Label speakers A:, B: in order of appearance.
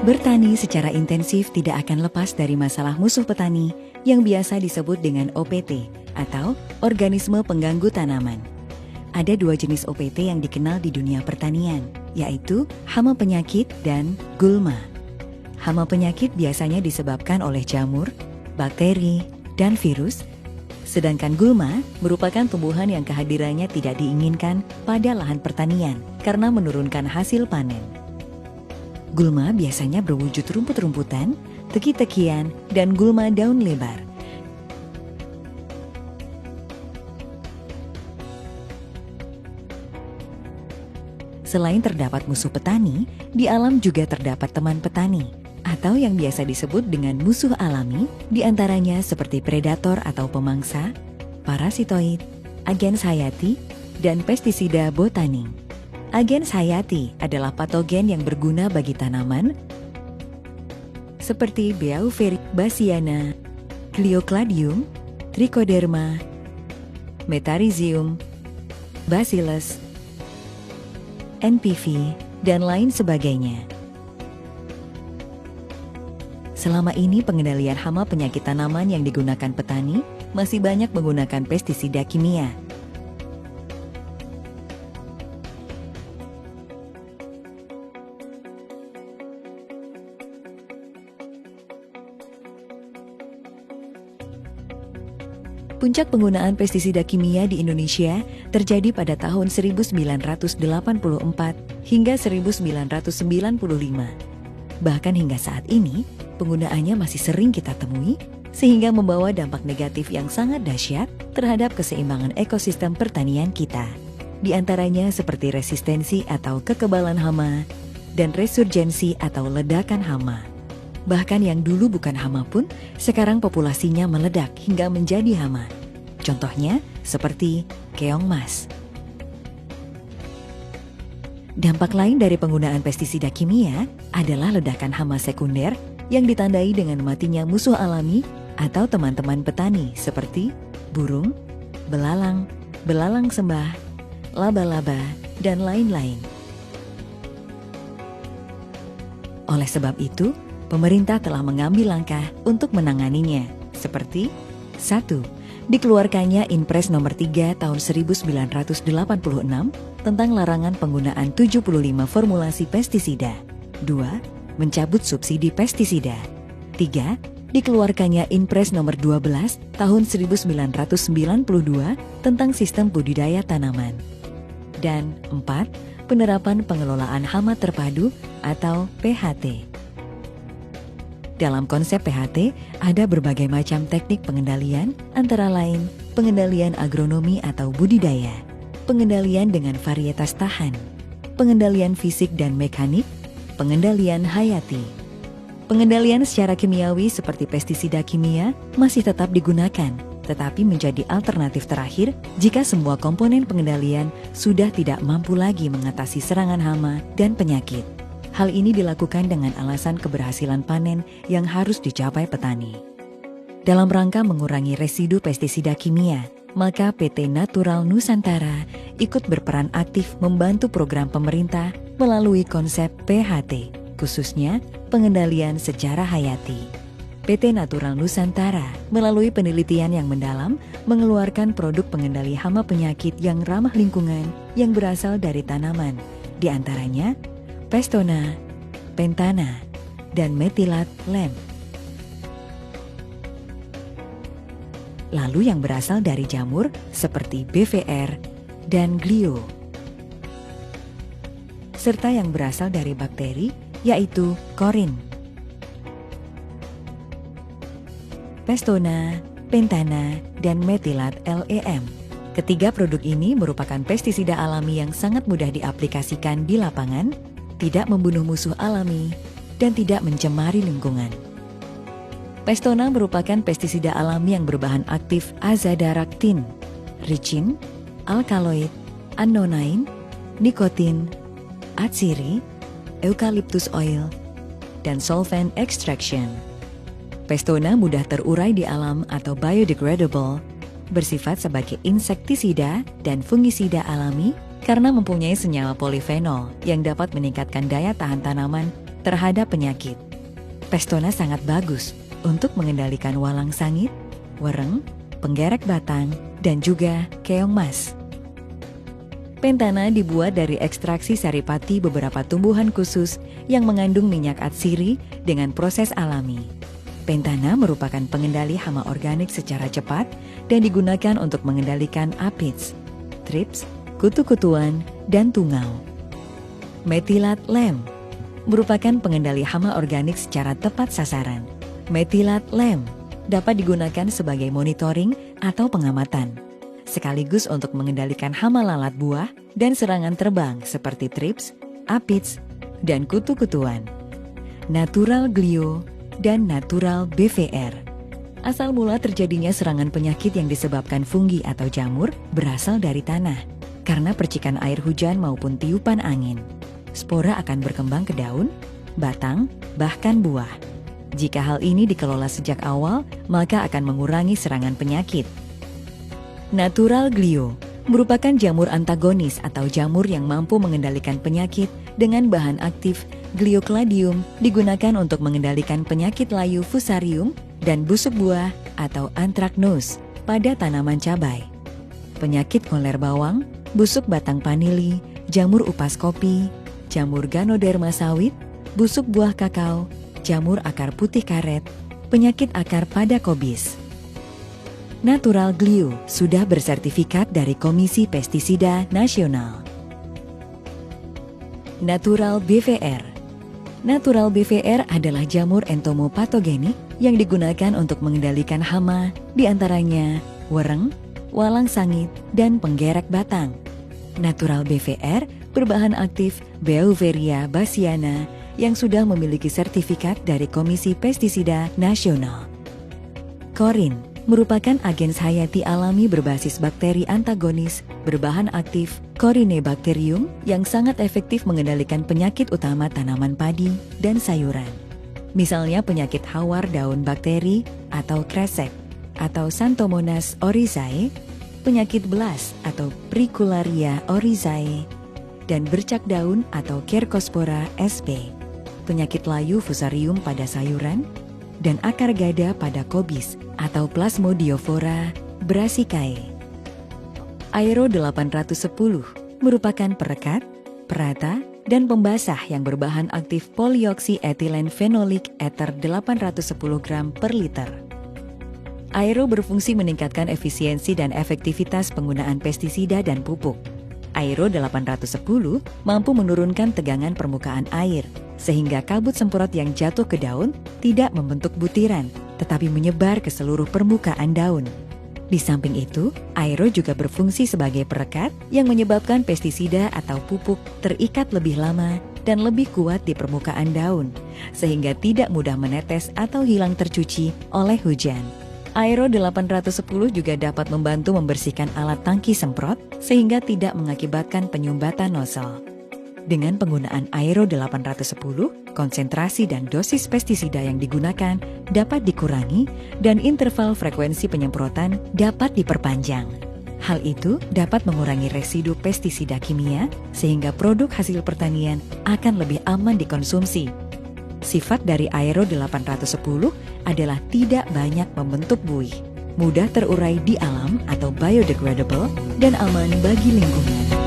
A: Bertani secara intensif tidak akan lepas dari masalah musuh petani yang biasa disebut dengan OPT atau organisme pengganggu tanaman. Ada dua jenis OPT yang dikenal di dunia pertanian, yaitu hama penyakit dan gulma. Hama penyakit biasanya disebabkan oleh jamur, bakteri, dan virus, sedangkan gulma merupakan tumbuhan yang kehadirannya tidak diinginkan pada lahan pertanian karena menurunkan hasil panen. Gulma biasanya berwujud rumput-rumputan, teki-tekian, dan gulma daun lebar. Selain terdapat musuh petani, di alam juga terdapat teman petani, atau yang biasa disebut dengan musuh alami, diantaranya seperti predator atau pemangsa, parasitoid, agens hayati, dan pestisida botani. Agens hayati adalah patogen yang berguna bagi tanaman seperti Beauveria, Bassiana, Cleocladium, Trichoderma, Metarhizium, Bacillus, NPV, dan lain sebagainya. Selama ini pengendalian hama penyakit tanaman yang digunakan petani masih banyak menggunakan pestisida kimia. Puncak penggunaan pestisida kimia di Indonesia terjadi pada tahun 1984 hingga 1995. Bahkan hingga saat ini, penggunaannya masih sering kita temui, sehingga membawa dampak negatif yang sangat dahsyat terhadap keseimbangan ekosistem pertanian kita. Di antaranya seperti resistensi atau kekebalan hama, dan resurgensi atau ledakan hama. Bahkan yang dulu bukan hama pun, sekarang populasinya meledak hingga menjadi hama. Contohnya seperti keong mas. Dampak lain dari penggunaan pestisida kimia adalah ledakan hama sekunder yang ditandai dengan matinya musuh alami atau teman-teman petani seperti burung, belalang, belalang sembah, laba-laba, dan lain-lain. Oleh sebab itu, pemerintah telah mengambil langkah untuk menanganinya, seperti 1. Dikeluarkannya Inpres nomor 3 tahun 1986 tentang larangan penggunaan 75 formulasi pestisida. 2. Mencabut subsidi pestisida. 3. Dikeluarkannya Inpres nomor 12 tahun 1992 tentang sistem budidaya tanaman. Dan 4. Penerapan pengelolaan hama terpadu atau PHT. Dalam konsep PHT, ada berbagai macam teknik pengendalian, antara lain pengendalian agronomi atau budidaya, pengendalian dengan varietas tahan, pengendalian fisik dan mekanik, pengendalian hayati. Pengendalian secara kimiawi seperti pestisida kimia masih tetap digunakan, tetapi menjadi alternatif terakhir jika semua komponen pengendalian sudah tidak mampu lagi mengatasi serangan hama dan penyakit. Hal ini dilakukan dengan alasan keberhasilan panen yang harus dicapai petani. Dalam rangka mengurangi residu pestisida kimia, maka PT Natural Nusantara ikut berperan aktif membantu program pemerintah melalui konsep PHT, khususnya pengendalian secara hayati. PT Natural Nusantara melalui penelitian yang mendalam mengeluarkan produk pengendali hama penyakit yang ramah lingkungan yang berasal dari tanaman, di antaranya Pestona, Pentana, dan Metilat Lem. Lalu yang berasal dari jamur seperti BVR dan Glio. Serta yang berasal dari bakteri yaitu Korin. Pestona, Pentana, dan Metilat LEM. Ketiga produk ini merupakan pestisida alami yang sangat mudah diaplikasikan di lapangan, tidak membunuh musuh alami, dan tidak mencemari lingkungan. Pestona merupakan pestisida alami yang berbahan aktif atsiri, eucalyptus oil, dan solvent extraction. Pestona mudah terurai di alam atau biodegradable, bersifat sebagai insektisida dan fungisida alami karena mempunyai senyawa polifenol yang dapat meningkatkan daya tahan tanaman terhadap penyakit. Pestona sangat bagus untuk mengendalikan walang sangit, wereng, penggerek batang, dan juga keong mas. Pentana dibuat dari ekstraksi saripati beberapa tumbuhan khusus yang mengandung minyak atsiri dengan proses alami. Pentana merupakan pengendali hama organik secara cepat dan digunakan untuk mengendalikan aphids, thrips, kutu-kutuan, dan tungau. Methylat lem merupakan pengendali hama organik secara tepat sasaran. Methylat lem dapat digunakan sebagai monitoring atau pengamatan, sekaligus untuk mengendalikan hama lalat buah dan serangan terbang seperti thrips, aphids, dan kutu-kutuan. Natural glio dan natural BVR. Asal mula terjadinya serangan penyakit yang disebabkan fungi atau jamur berasal dari tanah. Karena percikan air hujan maupun tiupan angin, spora akan berkembang ke daun, batang, bahkan buah. Jika hal ini dikelola sejak awal, maka akan mengurangi serangan penyakit. Natural glio merupakan jamur antagonis atau jamur yang mampu mengendalikan penyakit dengan bahan aktif Gliocladium, digunakan untuk mengendalikan penyakit layu fusarium dan busuk buah atau anthracnose pada tanaman cabai. Penyakit ngoler bawang, busuk batang panili, jamur upas kopi, jamur Ganoderma sawit, busuk buah kakao, jamur akar putih karet, penyakit akar pada kobis. Natural Glio sudah bersertifikat dari Komisi Pestisida Nasional. Natural BVR. Natural BVR adalah jamur entomopatogenik yang digunakan untuk mengendalikan hama, diantaranya wereng, walang sangit, dan penggerek batang. Natural BVR berbahan aktif Beauveria bassiana yang sudah memiliki sertifikat dari Komisi Pestisida Nasional. Korin merupakan agens hayati alami berbasis bakteri antagonis berbahan aktif Corynebacterium yang sangat efektif mengendalikan penyakit utama tanaman padi dan sayuran. Misalnya penyakit hawar daun bakteri atau kresek atau Xanthomonas oryzae, penyakit belas atau Pricularia oryzae, dan bercak daun atau Cercospora sp, penyakit layu fusarium pada sayuran, dan akar gada pada kobis atau Plasmodiofora brassicae. Aero 810 merupakan perekat, perata, dan pembasah yang berbahan aktif polioksietilen fenolik ether 810 gram per liter. Aero berfungsi meningkatkan efisiensi dan efektivitas penggunaan pestisida dan pupuk. Aero 810 mampu menurunkan tegangan permukaan air, sehingga kabut semprot yang jatuh ke daun tidak membentuk butiran, tetapi menyebar ke seluruh permukaan daun. Di samping itu, Aero juga berfungsi sebagai perekat yang menyebabkan pestisida atau pupuk terikat lebih lama dan lebih kuat di permukaan daun, sehingga tidak mudah menetes atau hilang tercuci oleh hujan. Aero 810 juga dapat membantu membersihkan alat tangki semprot sehingga tidak mengakibatkan penyumbatan nozzle. Dengan penggunaan Aero 810, konsentrasi dan dosis pestisida yang digunakan dapat dikurangi dan interval frekuensi penyemprotan dapat diperpanjang. Hal itu dapat mengurangi residu pestisida kimia sehingga produk hasil pertanian akan lebih aman dikonsumsi. Sifat dari Aero 810 adalah tidak banyak membentuk buih, mudah terurai di alam atau biodegradable, dan aman bagi lingkungan.